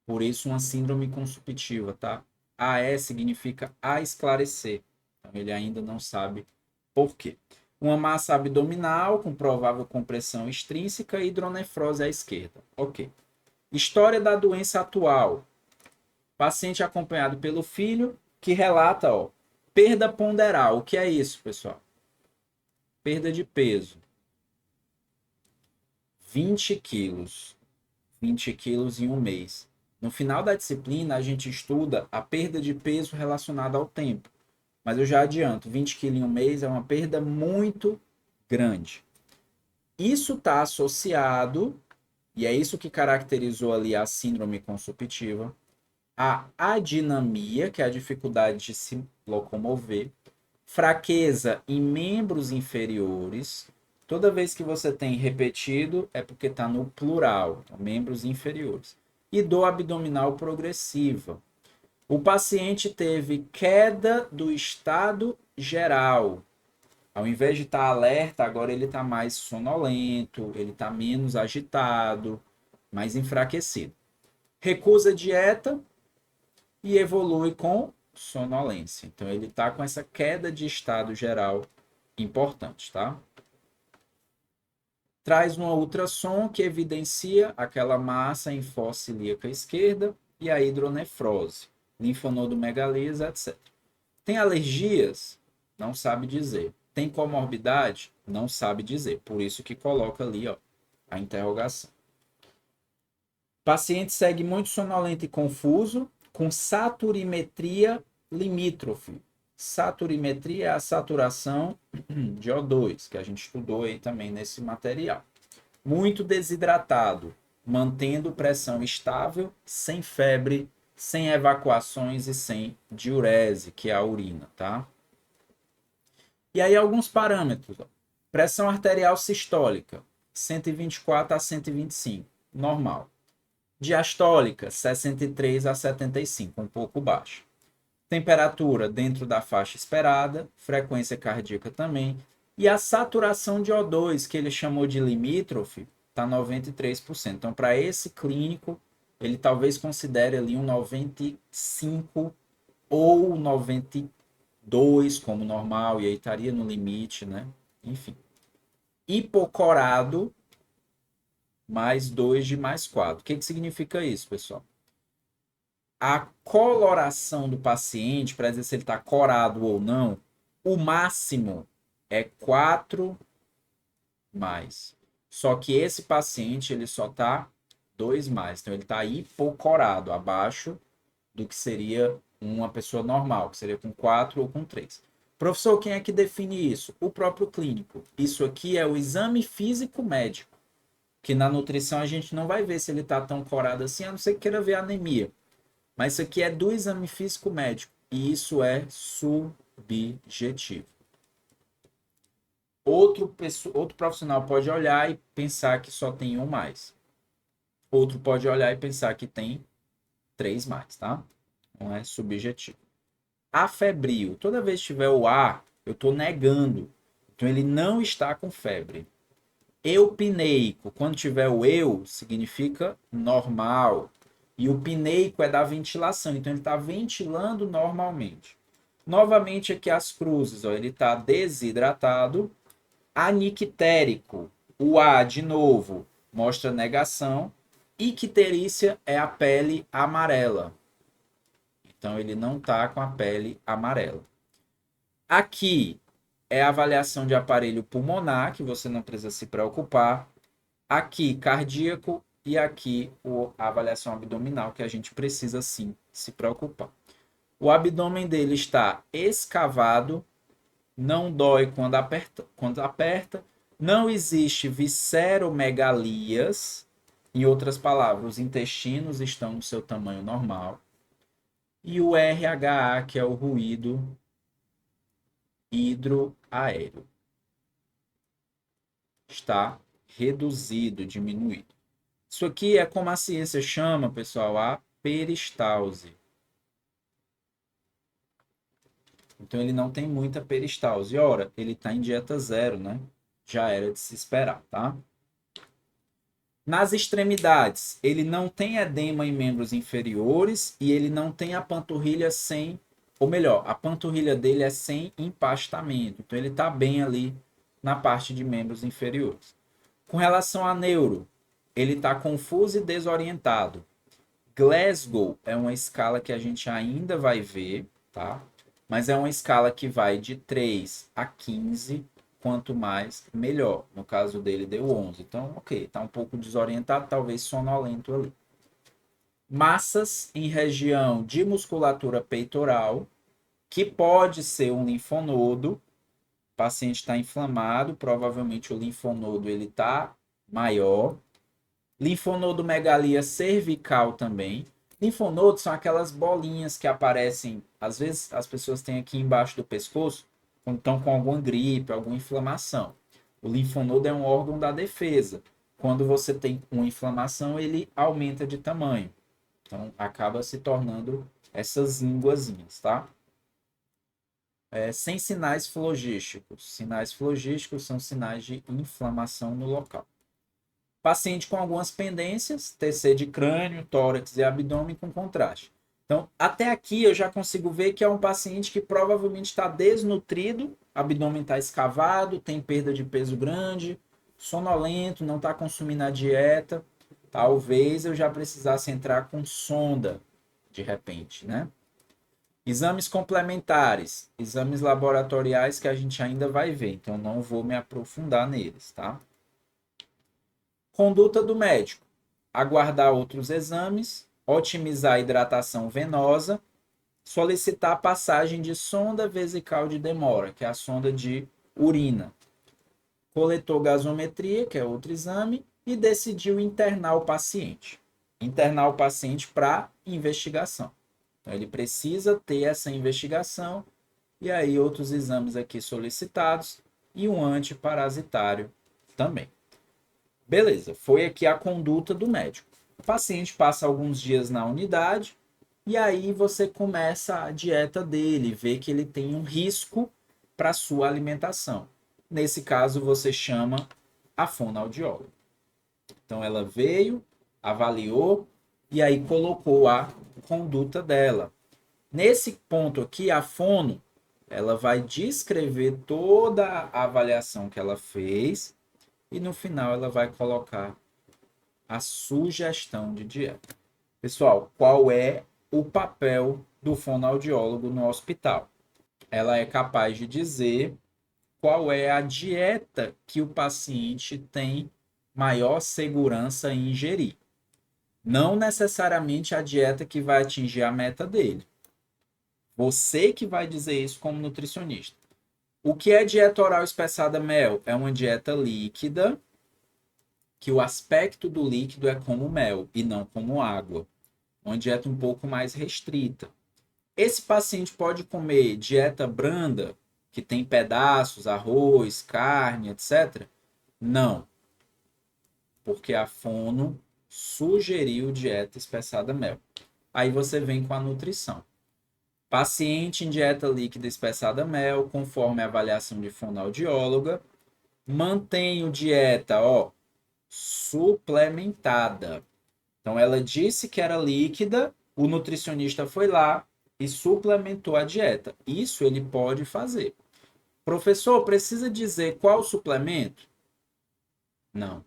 Por isso, uma síndrome consumptiva, tá? AE significa a esclarecer. Então, ele ainda não sabe por quê. Uma massa abdominal com provável compressão extrínseca e hidronefrose à esquerda. Ok. História da doença atual. Paciente acompanhado pelo filho que relata, ó, perda ponderal. O que é isso, pessoal? Perda de peso. 20 quilos. 20 quilos em um mês. No final da disciplina, a gente estuda a perda de peso relacionada ao tempo. Mas eu já adianto, 20 quilos em um mês é uma perda muito grande. Isso está associado, e é isso que caracterizou ali a síndrome consumptiva, a adinamia, que é a dificuldade de se locomover, fraqueza em membros inferiores. Toda vez que você tem repetido, é porque está no plural, então, membros inferiores. E dor abdominal progressiva. O paciente teve queda do estado geral. Ao invés de estar alerta, agora ele está mais sonolento, ele está menos agitado, mais enfraquecido. Recusa dieta e evolui com sonolência. Então, ele está com essa queda de estado geral importante, tá? Traz uma ultrassom que evidencia aquela massa em fossa ilíaca esquerda e a hidronefrose, linfonodomegalia, etc. Tem alergias? Não sabe dizer. Tem comorbidade? Não sabe dizer. Por isso que coloca ali, ó, a interrogação. Paciente segue muito sonolento e confuso, com saturimetria limítrofe. Saturimetria é a saturação de O2, que a gente estudou aí também nesse material. Muito desidratado, mantendo pressão estável, sem febre, sem evacuações e sem diurese, que é a urina, tá? E aí alguns parâmetros. Ó. Pressão arterial sistólica, 124 a 125, normal. Diastólica, 63 a 75, um pouco baixo. temperatura dentro da faixa esperada, frequência cardíaca também, e a saturação de O2, que ele chamou de limítrofe, está 93%. Então, para esse clínico, ele talvez considere ali um 95 ou 92 como normal, e aí estaria no limite, né? Enfim. Hipocorado, mais 2 de mais 4. O que significa isso, pessoal? A coloração do paciente, para dizer se ele está corado ou não, o máximo é 4 mais. Só que esse paciente ele só está 2 mais. Então ele está hipocorado, abaixo do que seria uma pessoa normal, que seria com 4 ou com 3. Professor, quem é que define isso? O próprio clínico. Isso aqui é o exame físico médico, que na nutrição a gente não vai ver se ele está tão corado assim, a não ser que queira ver anemia. Mas isso aqui é do exame físico médico e isso é subjetivo. Outro profissional pode olhar e pensar que só tem um mais. Outro pode olhar e pensar que tem 3 mais, tá? Não é subjetivo. Afebril. Toda vez que tiver o A, eu estou negando. Então ele não está com febre. Eupneico. Quando tiver o eu, significa normal. E o pneico é da ventilação, então ele está ventilando normalmente. Novamente aqui as cruzes, ó, ele está desidratado. Anictérico, o A de novo mostra negação. Icterícia é a pele amarela. Então ele não está com a pele amarela. Aqui é a avaliação de aparelho pulmonar, que você não precisa se preocupar. Aqui cardíaco. E aqui a avaliação abdominal, que a gente precisa sim se preocupar. O abdômen dele está escavado, não dói quando aperta, não existe visceromegalias, em outras palavras, os intestinos estão no seu tamanho normal. E o RHA, que é o ruído hidroaéreo, está reduzido, diminuído. Isso aqui é como a ciência chama, pessoal, a peristalse. Então ele não tem muita peristalse. Ora, ele está em dieta zero, né? Já era de se esperar, tá? Nas extremidades, ele não tem edema em membros inferiores e ele não tem a panturrilha sem, ou melhor, a panturrilha dele é sem empastamento. Então ele está bem ali na parte de membros inferiores. Com relação a neuro, ele está confuso e desorientado. Glasgow é uma escala que a gente ainda vai ver, tá? Mas é uma escala que vai de 3 a 15, quanto mais, melhor. No caso dele, deu 11. Então, ok, tá um pouco desorientado, talvez sonolento ali. Massas em região de musculatura peitoral, que pode ser um linfonodo. O paciente está inflamado, provavelmente o linfonodo ele está maior. Linfonodomegalia cervical também. Linfonodos são aquelas bolinhas que aparecem, às vezes as pessoas têm aqui embaixo do pescoço, quando estão com alguma gripe, alguma inflamação. O linfonodo é um órgão da defesa. Quando você tem uma inflamação, ele aumenta de tamanho. Então, acaba se tornando essas ínguazinhas, tá? Sem sinais flogísticos. Sinais flogísticos são sinais de inflamação no local. Paciente com algumas pendências, TC de crânio, tórax e abdômen com contraste. Então, até aqui eu já consigo ver que é um paciente que provavelmente está desnutrido, abdômen está escavado, tem perda de peso grande, sonolento, não está consumindo a dieta. Talvez eu já precisasse entrar com sonda, de repente, né? Exames complementares, exames laboratoriais que a gente ainda vai ver, então não vou me aprofundar neles, tá? Conduta do médico: aguardar outros exames, otimizar a hidratação venosa, solicitar a passagem de sonda vesical de demora, que é a sonda de urina, coletou gasometria, que é outro exame, e decidiu internar o paciente. Internar o paciente para investigação. Então, ele precisa ter essa investigação, e aí outros exames aqui solicitados, e um antiparasitário também. Beleza, foi aqui a conduta do médico. O paciente passa alguns dias na unidade, e aí você começa a dieta dele, vê que ele tem um risco para sua alimentação. Nesse caso, você chama a fonoaudióloga. Então, ela veio, avaliou e aí colocou a conduta dela. Nesse ponto aqui, a fono, ela vai descrever toda a avaliação que ela fez e no final ela vai colocar a sugestão de dieta. Pessoal, qual é o papel do fonoaudiólogo no hospital? Ela é capaz de dizer qual é a dieta que o paciente tem maior segurança em ingerir. Não necessariamente a dieta que vai atingir a meta dele. Você que vai dizer isso como nutricionista. O que é dieta oral espessada mel? É uma dieta líquida, que o aspecto do líquido é como mel e não como água. Uma dieta um pouco mais restrita. Esse paciente pode comer dieta branda, que tem pedaços, arroz, carne, etc. Não, porque a fono sugeriu dieta espessada mel. Aí você vem com a nutrição. Paciente em dieta líquida espessada mel, conforme a avaliação de fonoaudióloga, mantenho dieta, suplementada. Então ela disse que era líquida, o nutricionista foi lá e suplementou a dieta. Isso ele pode fazer. Professor, precisa dizer qual suplemento? Não.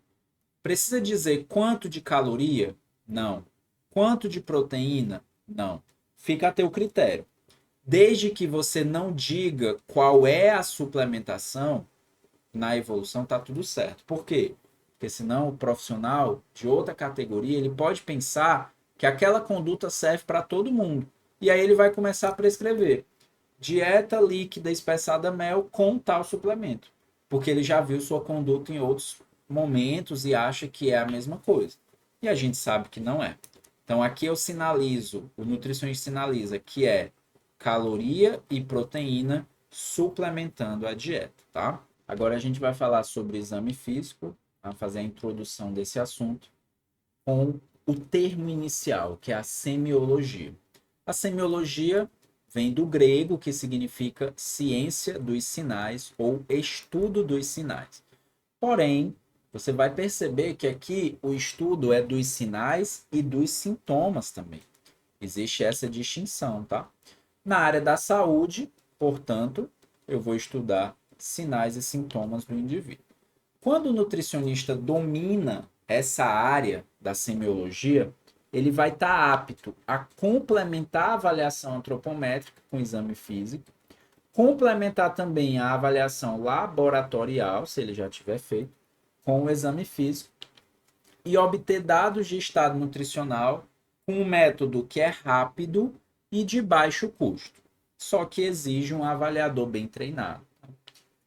Precisa dizer quanto de caloria? Não. Quanto de proteína? Não. Fica a teu critério. Desde que você não diga qual é a suplementação, na evolução tá tudo certo. Por quê? Porque senão o profissional de outra categoria, ele pode pensar que aquela conduta serve para todo mundo. E aí ele vai começar a prescrever dieta líquida espessada mel com tal suplemento. Porque ele já viu sua conduta em outros momentos e acha que é a mesma coisa. E a gente sabe que não é. Então aqui eu sinalizo, o nutricionista sinaliza que é caloria e proteína suplementando a dieta, tá? Agora a gente vai falar sobre exame físico, a fazer a introdução desse assunto com o termo inicial, que é a semiologia. A semiologia vem do grego, que significa ciência dos sinais ou estudo dos sinais. Porém, você vai perceber que aqui o estudo é dos sinais e dos sintomas também. Existe essa distinção, tá? Na área da saúde, portanto, eu vou estudar sinais e sintomas do indivíduo. Quando o nutricionista domina essa área da semiologia, ele vai estar apto a complementar a avaliação antropométrica com o exame físico, complementar também a avaliação laboratorial, se ele já tiver feito, com o exame físico, e obter dados de estado nutricional com um método que é rápido e de baixo custo, só que exige um avaliador bem treinado.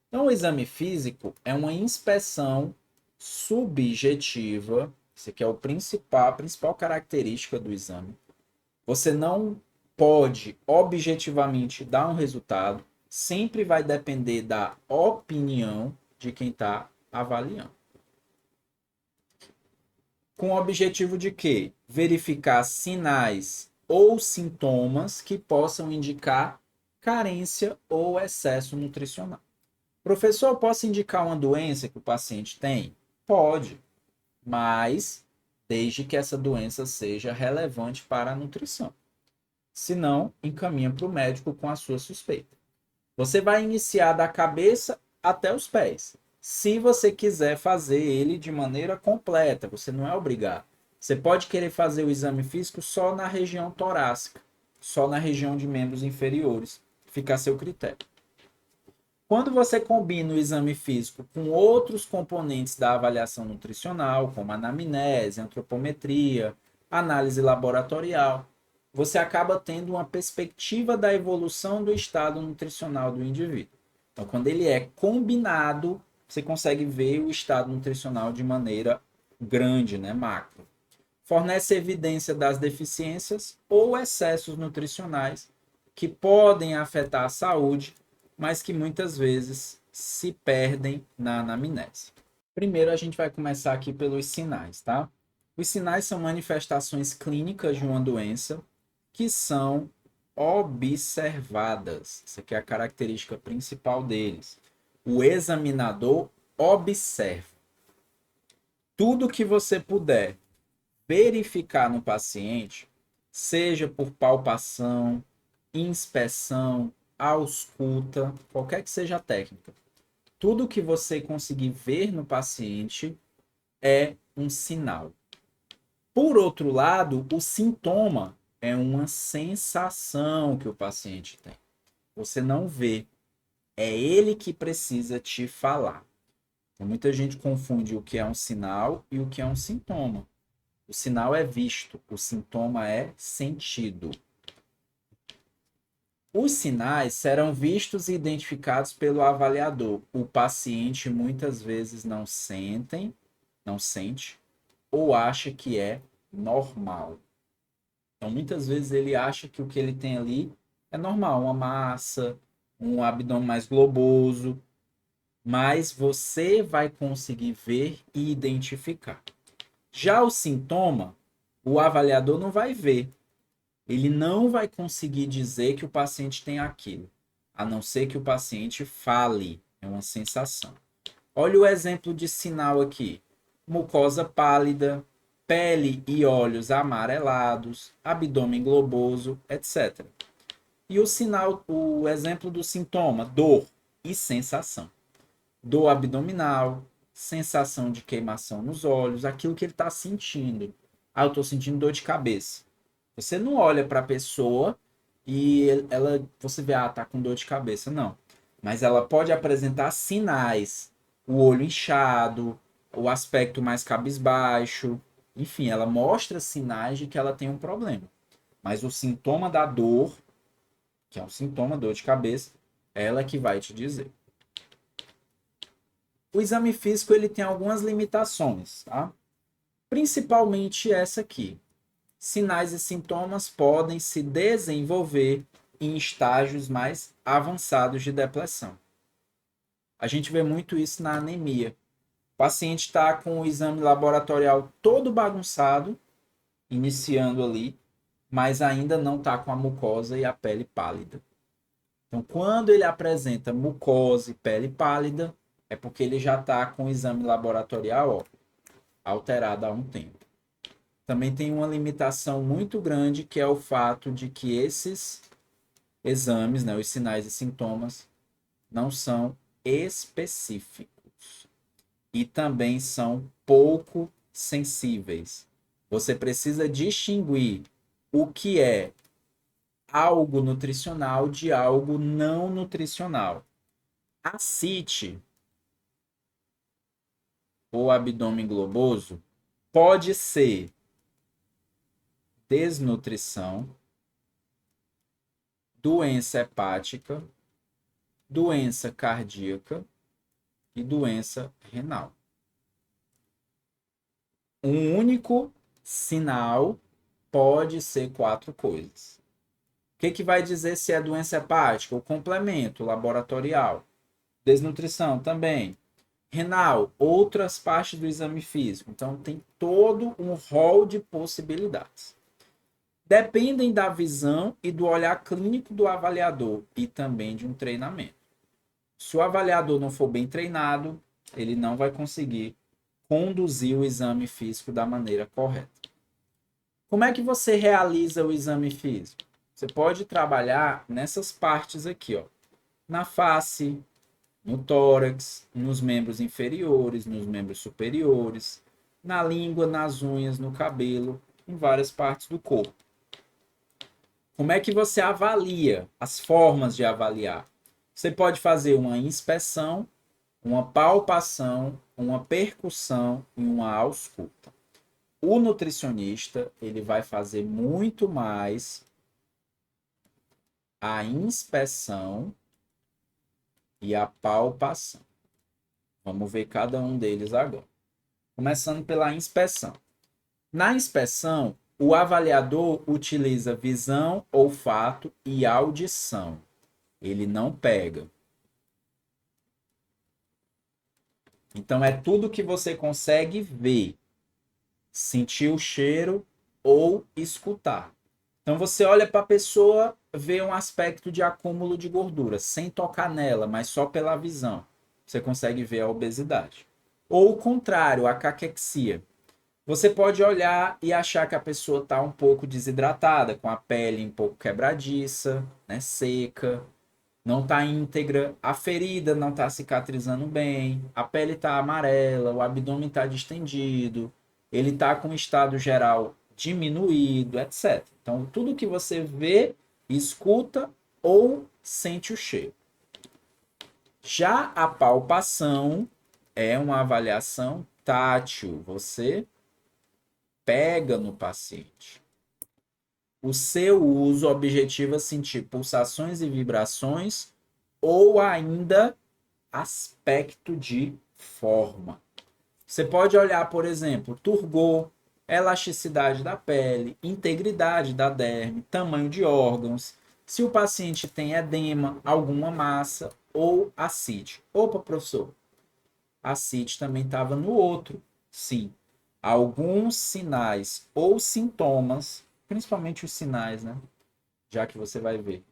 Então, o exame físico é uma inspeção subjetiva, isso aqui é a principal característica do exame. Você não pode objetivamente dar um resultado, sempre vai depender da opinião de quem está avaliando. Com o objetivo de quê? Verificar sinais ou sintomas que possam indicar carência ou excesso nutricional. Professor, posso indicar uma doença que o paciente tem? Pode, mas desde que essa doença seja relevante para a nutrição. Se não, encaminha para o médico com a sua suspeita. Você vai iniciar da cabeça até os pés. Se você quiser fazer ele de maneira completa, você não é obrigado. Você pode querer fazer o exame físico só na região torácica, só na região de membros inferiores. Fica a seu critério. Quando você combina o exame físico com outros componentes da avaliação nutricional, como anamnese, antropometria, análise laboratorial, você acaba tendo uma perspectiva da evolução do estado nutricional do indivíduo. Então, quando ele é combinado, você consegue ver o estado nutricional de maneira grande, né, macro. Fornece evidência das deficiências ou excessos nutricionais que podem afetar a saúde, mas que muitas vezes se perdem na anamnese. Primeiro, a gente vai começar aqui pelos sinais, tá? Os sinais são manifestações clínicas de uma doença que são observadas. Essa aqui é a característica principal deles. O examinador observa. Tudo que você puder verificar no paciente, seja por palpação, inspeção, ausculta, qualquer que seja a técnica, tudo que você conseguir ver no paciente é um sinal. Por outro lado, o sintoma é uma sensação que o paciente tem. Você não vê, é ele que precisa te falar. Então, muita gente confunde o que é um sinal e o que é um sintoma. O sinal é visto, o sintoma é sentido. Os sinais serão vistos e identificados pelo avaliador. O paciente muitas vezes não sente ou acha que é normal. Então, muitas vezes ele acha que o que ele tem ali é normal, uma massa, um abdômen mais globoso, mas você vai conseguir ver e identificar. Já o sintoma, o avaliador não vai ver. Ele não vai conseguir dizer que o paciente tem aquilo, a não ser que o paciente fale. É uma sensação. Olha o exemplo de sinal aqui. Mucosa pálida, pele e olhos amarelados, abdômen globoso, etc. E o sinal, o exemplo do sintoma, dor e sensação. Dor abdominal, sensação de queimação nos olhos, aquilo que ele está sentindo. Ah, eu estou sentindo dor de cabeça. Você não olha para a pessoa e você vê, tá com dor de cabeça. Não. Mas ela pode apresentar sinais. O olho inchado, o aspecto mais cabisbaixo. Enfim, ela mostra sinais de que ela tem um problema. Mas o sintoma da dor, que é um sintoma, dor de cabeça, ela que vai te dizer. O exame físico ele tem algumas limitações, tá? Principalmente essa aqui. Sinais e sintomas podem se desenvolver em estágios mais avançados de depressão. A gente vê muito isso na anemia. O paciente está com o exame laboratorial todo bagunçado, iniciando ali, mas ainda não está com a mucosa e a pele pálida. Então, quando ele apresenta mucosa e pele pálida, é porque ele já está com o exame laboratorial alterado há um tempo. Também tem uma limitação muito grande, que é o fato de que esses exames, né, os sinais e sintomas, não são específicos e também são pouco sensíveis. Você precisa distinguir o que é algo nutricional de algo não nutricional. A CIT, ou abdômen globoso, pode ser desnutrição, doença hepática, doença cardíaca e doença renal. Um único sinal pode ser 4 coisas. O que vai dizer se é doença hepática? O complemento laboratorial. Desnutrição também. Renal, outras partes do exame físico. Então, tem todo um rol de possibilidades. Dependem da visão e do olhar clínico do avaliador e também de um treinamento. Se o avaliador não for bem treinado, ele não vai conseguir conduzir o exame físico da maneira correta. Como é que você realiza o exame físico? Você pode trabalhar nessas partes aqui, ó, na face, no tórax, nos membros inferiores, nos membros superiores, na língua, nas unhas, no cabelo, em várias partes do corpo. Como é que você avalia? As formas de avaliar. Você pode fazer uma inspeção, uma palpação, uma percussão e uma ausculta. O nutricionista, ele vai fazer muito mais a inspeção e a palpação. Vamos ver cada um deles agora. Começando pela inspeção. Na inspeção, o avaliador utiliza visão, olfato e audição. Ele não pega. Então, é tudo que você consegue ver, sentir o cheiro ou escutar. Então você olha para a pessoa, vê um aspecto de acúmulo de gordura, sem tocar nela, mas só pela visão. Você consegue ver a obesidade. Ou o contrário, a caquexia. Você pode olhar e achar que a pessoa está um pouco desidratada, com a pele um pouco quebradiça, né, seca, não está íntegra, a ferida não está cicatrizando bem, a pele está amarela, o abdômen está distendido, ele está com estado geral diminuído, etc. Então, tudo que você vê, escuta ou sente o cheiro. Já a palpação é uma avaliação tátil. Você pega no paciente. O seu uso objetiva sentir pulsações e vibrações ou ainda aspecto de forma. Você pode olhar, por exemplo, turgor, elasticidade da pele, integridade da derme, tamanho de órgãos, se o paciente tem edema, alguma massa ou ascite. Opa, professor, ascite também estava no outro. Sim, alguns sinais ou sintomas, principalmente os sinais, né? Já que você vai ver.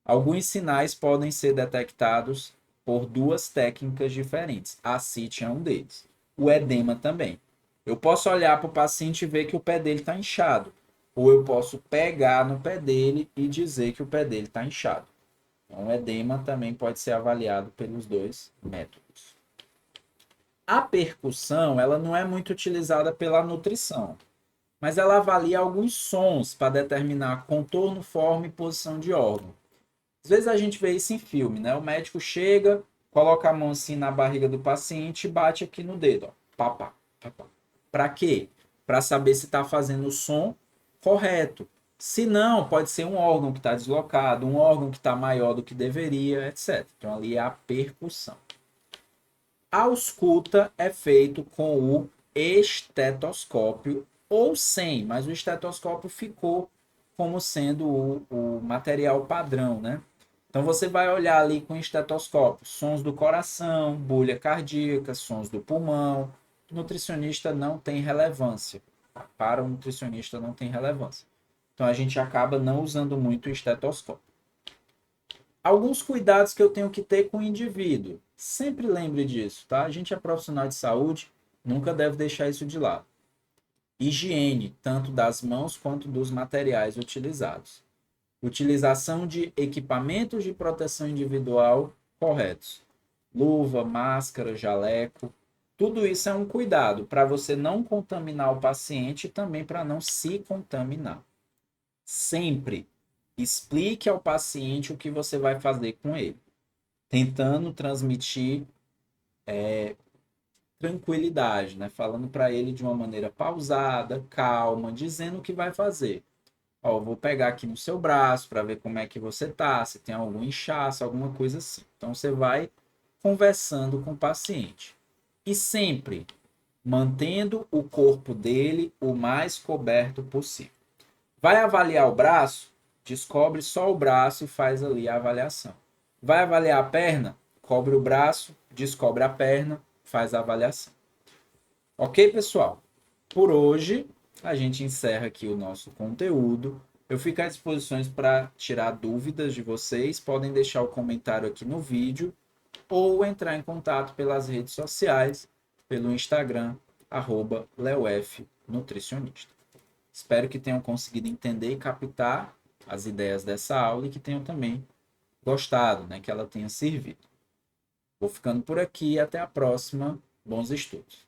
Alguns sinais podem ser detectados por duas técnicas diferentes. A ascite é um deles. O edema também. Eu posso olhar para o paciente e ver que o pé dele está inchado. Ou eu posso pegar no pé dele e dizer que o pé dele está inchado. Então, o edema também pode ser avaliado pelos dois métodos. A percussão, ela não é muito utilizada pela nutrição, mas ela avalia alguns sons para determinar contorno, forma e posição de órgão. Às vezes a gente vê isso em filme, né? O médico chega, coloca a mão assim na barriga do paciente e bate aqui no dedo, ó. Papá, papá. Para quê? Para saber se está fazendo o som correto. Se não, pode ser um órgão que está deslocado, um órgão que está maior do que deveria, etc. Então ali é a percussão. A ausculta é feito com o estetoscópio ou sem, mas o estetoscópio ficou como sendo o material padrão, né? Então você vai olhar ali com o estetoscópio, sons do coração, bolha cardíaca, sons do pulmão. O nutricionista não tem relevância. Para o nutricionista não tem relevância. Então a gente acaba não usando muito o estetoscópio. Alguns cuidados que eu tenho que ter com o indivíduo. Sempre lembre disso, tá? A gente é profissional de saúde, nunca deve deixar isso de lado. Higiene, tanto das mãos quanto dos materiais utilizados. Utilização de equipamentos de proteção individual corretos. Luva, máscara, jaleco. Tudo isso é um cuidado para você não contaminar o paciente e também para não se contaminar. Sempre explique ao paciente o que você vai fazer com ele, tentando transmitir tranquilidade, né? Falando para ele de uma maneira pausada, calma, dizendo o que vai fazer. Ó, vou pegar aqui no seu braço para ver como é que você tá, se tem algum inchaço, alguma coisa assim. Então você vai conversando com o paciente. E sempre mantendo o corpo dele o mais coberto possível. Vai avaliar o braço? Descobre só o braço e faz ali a avaliação. Vai avaliar a perna? Cobre o braço, descobre a perna, faz a avaliação. Ok, pessoal? Por hoje, a gente encerra aqui o nosso conteúdo. Eu fico à disposição para tirar dúvidas de vocês. Podem deixar o comentário aqui no vídeo ou entrar em contato pelas redes sociais, pelo Instagram, @leofnutricionista. Espero que tenham conseguido entender e captar as ideias dessa aula e que tenham também gostado, né, que ela tenha servido. Vou ficando por aqui e até a próxima. Bons estudos.